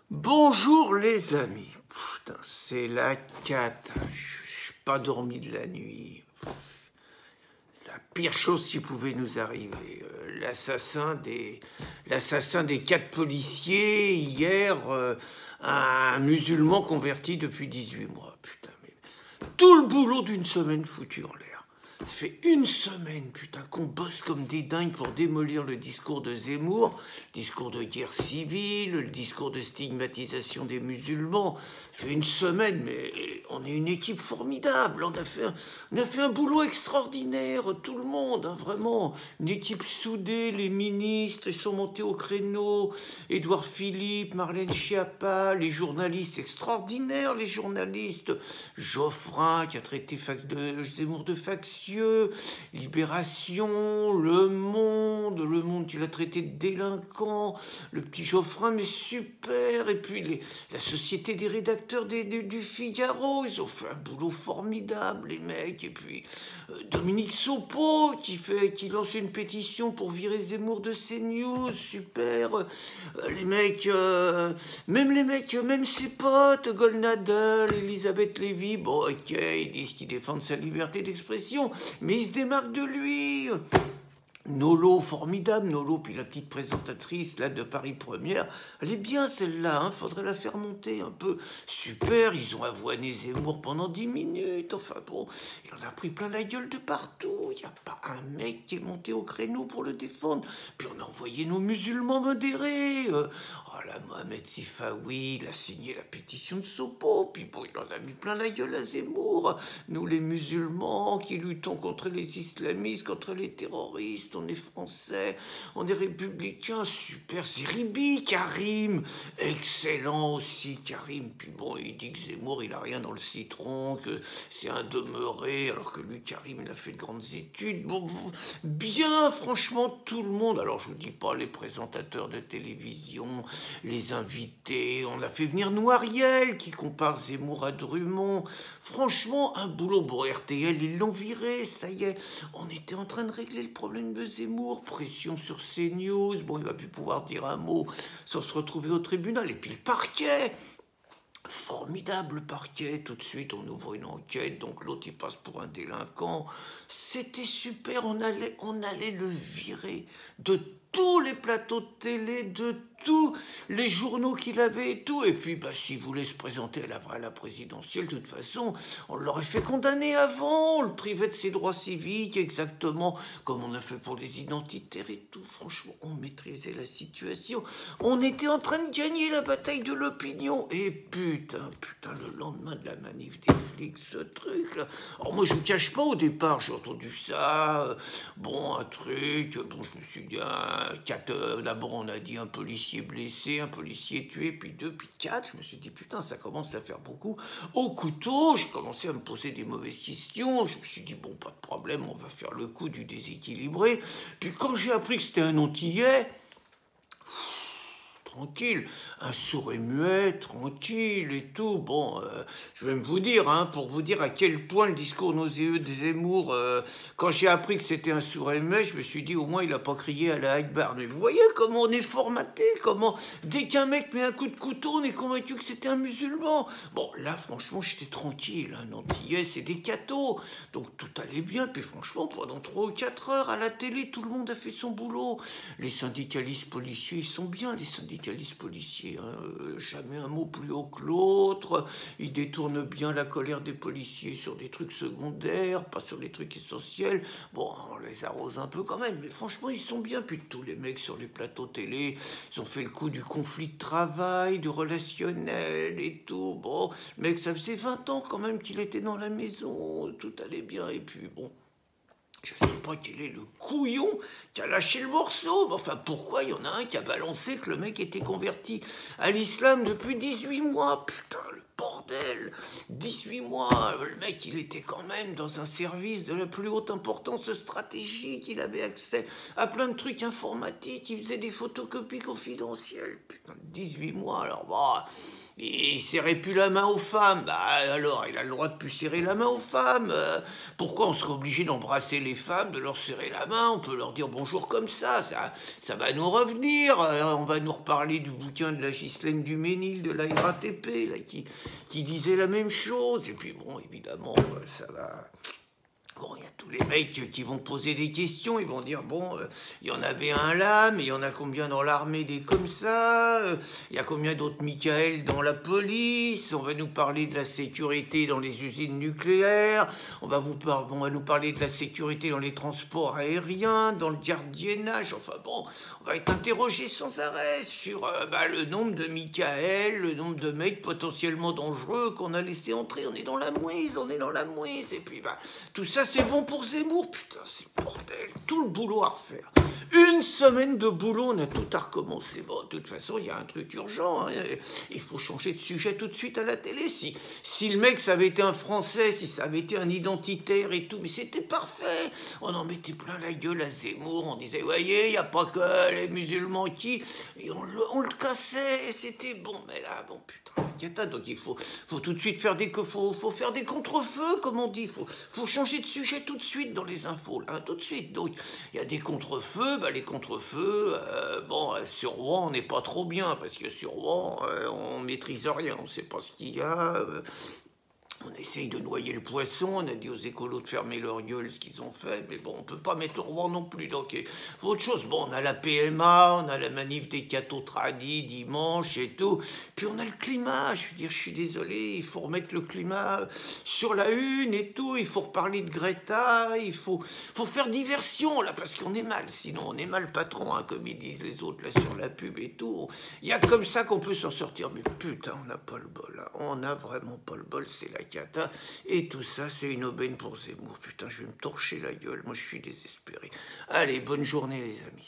Bonjour les amis. Putain, c'est la cata. Je n'ai pas dormi de la nuit. La pire chose qui pouvait nous arriver. L'assassin des 4 policiers hier, un musulman converti depuis 18 mois. Putain, mais tout le boulot d'une semaine foutu en l'air. Ça fait une semaine, putain, qu'on bosse comme des dingues pour démolir le discours de Zemmour, le discours de guerre civile, le discours de stigmatisation des musulmans. Ça fait une semaine, mais on est une équipe formidable. On a fait un boulot extraordinaire, tout le monde, hein, vraiment. Une équipe soudée, les ministres, ils sont montés au créneau. Édouard Philippe, Marlène Schiappa, les journalistes extraordinaires, les journalistes. Geoffrin, qui a traité Zemmour de faction. Libération, Le Monde qui l'a traité de délinquant, le petit Geoffrin, mais super, et puis la société des rédacteurs du Figaro, ils ont fait un boulot formidable, les mecs, et puis Dominique Sopo qui lance une pétition pour virer Zemmour de CNews, super, même ses potes, Golnadel, Elisabeth Lévy, bon ok, ils disent qu'ils défendent sa liberté d'expression, mais il se démarque de lui. Nolo, formidable, Nolo, puis la petite présentatrice là de Paris Première, elle est bien celle-là, hein, faudrait la faire monter un peu. Super, ils ont avoiné Zemmour pendant 10 minutes, enfin bon, il en a pris plein la gueule de partout, il n'y a pas un mec qui est monté au créneau pour le défendre, puis on a envoyé nos musulmans modérés, la Mohamed Sifawi, il a signé la pétition de Sopo, puis bon, il en a mis plein la gueule à Zemmour, nous les musulmans qui luttons contre les islamistes, contre les terroristes, on est français, on est républicains, super, c'est Ribi, Karim, excellent aussi, Karim, puis bon, il dit que Zemmour, il a rien dans le citron, que c'est un demeuré, alors que lui, Karim, il a fait de grandes études, bon, bien, franchement, tout le monde, alors je vous dis pas les présentateurs de télévision, les invités, on a fait venir Noiriel, qui compare Zemmour à Drummond, franchement, un boulot, bon, RTL, ils l'ont viré, ça y est, on était en train de régler le problème de Zemmour, pression sur CNews, bon, il va plus pouvoir dire un mot sans se retrouver au tribunal, et puis le parquet, formidable parquet, tout de suite on ouvre une enquête, donc l'autre il passe pour un délinquant, c'était super, on allait le virer de tous les plateaux de télé, de tous les journaux qu'il avait et tout, et puis s'il voulait se présenter à la présidentielle, de toute façon, on l'aurait fait condamner avant, on le privait de ses droits civiques, exactement comme on a fait pour les identitaires et tout, franchement, on maîtrisait la situation, on était en train de gagner la bataille de l'opinion, et putain, le lendemain de la manif des flics, ce truc-là, alors moi je vous cache pas, au départ, j'ai entendu ça, bon, un truc, bon, je me suis dit, d'abord on a dit un policier blessé, un policier tué, puis 2, puis 4. Je me suis dit, putain, ça commence à faire beaucoup. Au couteau, j'ai commencé à me poser des mauvaises questions. Je me suis dit, bon, pas de problème, on va faire le coup du déséquilibré. Puis quand j'ai appris que c'était un Antillais, tranquille, un sourd et muet, tranquille et tout. Bon, je vais vous dire, hein, pour vous dire à quel point le discours nauséeux de Zemmour, quand j'ai appris que c'était un sourd et muet, je me suis dit, au moins, il n'a pas crié à la Akbar. Mais vous voyez comment on est formaté, comment, dès qu'un mec met un coup de couteau, on est convaincu que c'était un musulman. Bon, là, franchement, j'étais tranquille. Un Antillais, c'est des cathos. Donc, tout allait bien. Puis, franchement, pendant 3 ou 4 heures, à la télé, tout le monde a fait son boulot. Les syndicalistes policiers, ils sont bien, les syndicalistes policiers, hein, jamais un mot plus haut que l'autre, ils détournent bien la colère des policiers sur des trucs secondaires, pas sur les trucs essentiels, bon, on les arrose un peu quand même, mais franchement, ils sont bien, puis tous les mecs sur les plateaux télé, ils ont fait le coup du conflit de travail, du relationnel et tout, bon, le mec, ça faisait 20 ans quand même qu'il était dans la maison, tout allait bien, et puis bon, je sais pas quel est le couillon qui a lâché le morceau, mais enfin pourquoi il y en a un qui a balancé que le mec était converti à l'islam depuis 18 mois, putain le bordel, 18 mois, le mec il était quand même dans un service de la plus haute importance stratégique, il avait accès à plein de trucs informatiques, il faisait des photocopies confidentielles, putain 18 mois, alors bah... il serrait plus la main aux femmes. Bah alors, il a le droit de plus serrer la main aux femmes. Pourquoi on serait obligé d'embrasser les femmes, de leur serrer la main? On peut leur dire bonjour comme ça va nous revenir. On va nous reparler du bouquin de la Ghislaine Duménil de la RATP, là, qui disait la même chose. Et puis bon, évidemment, ça va... Bon, il y a tous les mecs qui vont poser des questions, ils vont dire, bon, il y en avait un là, mais il y en a combien dans l'armée des comme ça? Il y a combien d'autres Michael dans la police? On va nous parler de la sécurité dans les usines nucléaires, on va nous parler de la sécurité dans les transports aériens, dans le gardiennage, enfin bon, on va être interrogé sans arrêt sur le nombre de Michael, le nombre de mecs potentiellement dangereux qu'on a laissé entrer. On est dans la mouise, et puis tout ça, c'est bon pour Zemmour. Putain, c'est bordel. Tout le boulot à refaire. Une semaine de boulot, on a tout à recommencer. Bon, de toute façon, il y a un truc urgent. Hein. Il faut changer de sujet tout de suite à la télé. Si le mec, ça avait été un Français, si ça avait été un identitaire et tout, mais c'était parfait. On en mettait plein la gueule à Zemmour. On disait, voyez, il n'y a pas que les musulmans qui... Et on le cassait, et c'était bon. Mais là, bon, putain, donc il faut tout de suite faire faut faire des contre-feux, comme on dit. Faut changer de sujet tout de suite dans les infos, là, tout de suite. Donc, il y a des contre-feux, les contre-feux, sur Rouen, on n'est pas trop bien, parce que sur Rouen, on maîtrise rien, on sait pas ce qu'il y a... On essaye de noyer le poisson, on a dit aux écolos de fermer leur gueule, ce qu'ils ont fait, mais bon, on peut pas mettre au Rouen non plus, donc il faut autre chose. Bon, on a la PMA, on a la manif des cathos tradis dimanche et tout, puis on a le climat, je suis désolé, il faut remettre le climat sur la une et tout, il faut reparler de Greta, il faut faire diversion, là, parce qu'on est mal, sinon on est mal patron, hein, comme ils disent les autres, là, sur la pub et tout. Il y a comme ça qu'on peut s'en sortir, mais putain, on n'a pas le bol, là. On n'a vraiment pas le bol, c'est la cata, et tout ça, c'est une aubaine pour Zemmour. Putain, je vais me torcher la gueule, moi je suis désespéré. Allez, bonne journée les amis.